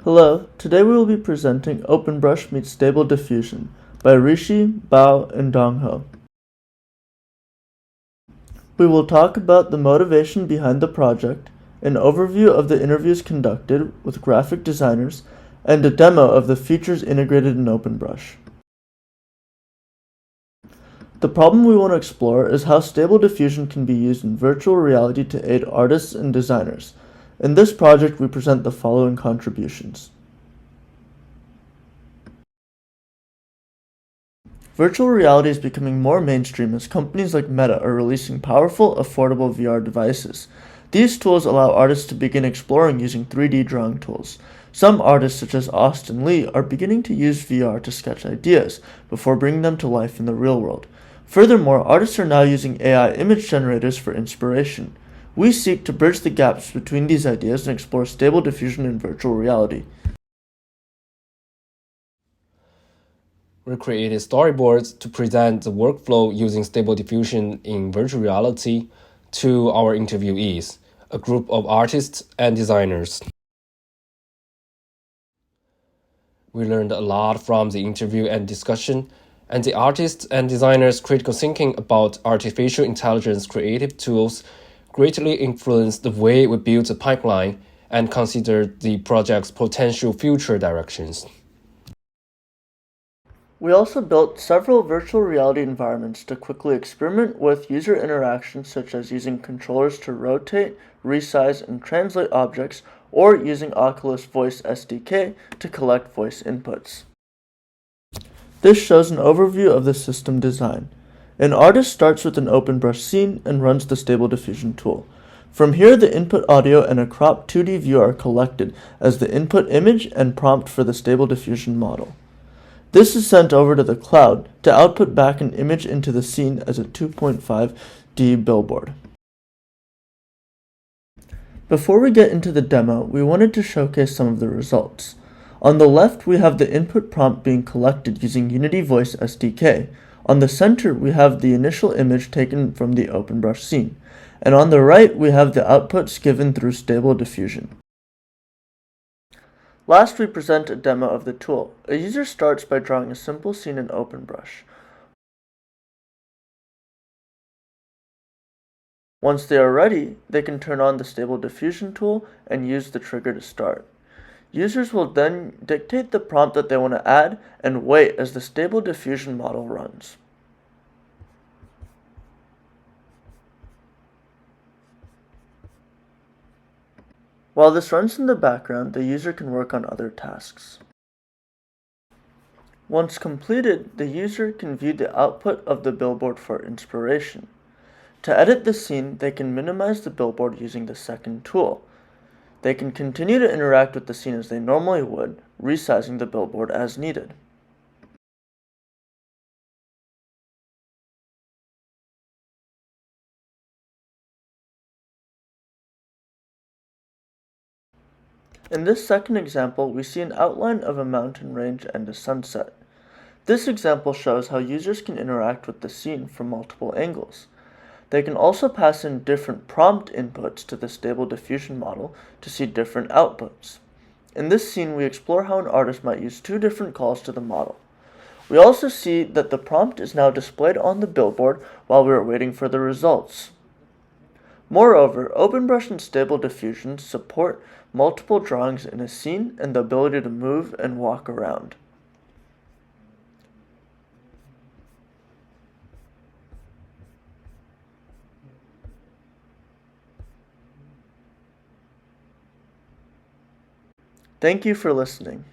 Hello, today we will be presenting OpenBrush meets Stable Diffusion by Rishi, Bao, and Dongho. We will talk about the motivation behind the project, an overview of the interviews conducted with graphic designers, and a demo of the features integrated in OpenBrush. The problem we want to explore is how Stable Diffusion can be used in virtual reality to aid artists and designers. In this project, we present the following contributions. Virtual reality is becoming more mainstream as companies like Meta are releasing powerful, affordable VR devices. These tools allow artists to begin exploring using 3D drawing tools. Some artists, such as Austin Lee, are beginning to use VR to sketch ideas before bringing them to life in the real world. Furthermore, artists are now using AI image generators for inspiration. We seek to bridge the gaps between these ideas and explore Stable Diffusion in virtual reality. We created storyboards to present the workflow using Stable Diffusion in virtual reality to our interviewees, a group of artists and designers. We learned a lot from the interview and discussion, and the artists and designers' critical thinking about artificial intelligence creative tools greatly influenced the way we built the pipeline and considered the project's potential future directions. We also built several virtual reality environments to quickly experiment with user interactions, such as using controllers to rotate, resize, and translate objects, or using Oculus Voice SDK to collect voice inputs. This shows an overview of the system design. An artist starts with an OpenBrush scene and runs the Stable Diffusion tool. From here, the input audio and a cropped 2D view are collected as the input image and prompt for the Stable Diffusion model. This is sent over to the cloud to output back an image into the scene as a 2.5D billboard. Before we get into the demo, we wanted to showcase some of the results. On the left, we have the input prompt being collected using Unity Voice SDK. On the center, we have the initial image taken from the OpenBrush scene. And on the right, we have the outputs given through Stable Diffusion. Last, we present a demo of the tool. A user starts by drawing a simple scene in OpenBrush. Once they are ready, they can turn on the Stable Diffusion tool and use the trigger to start. Users will then dictate the prompt that they want to add and wait as the Stable Diffusion model runs. While this runs in the background, the user can work on other tasks. Once completed, the user can view the output of the billboard for inspiration. To edit the scene, they can minimize the billboard using the second tool. They can continue to interact with the scene as they normally would, resizing the billboard as needed. In this second example, we see an outline of a mountain range and a sunset. This example shows how users can interact with the scene from multiple angles. They can also pass in different prompt inputs to the Stable Diffusion model to see different outputs. In this scene, we explore how an artist might use two different calls to the model. We also see that the prompt is now displayed on the billboard while we are waiting for the results. Moreover, OpenBrush and Stable Diffusion support multiple drawings in a scene and the ability to move and walk around. Thank you for listening.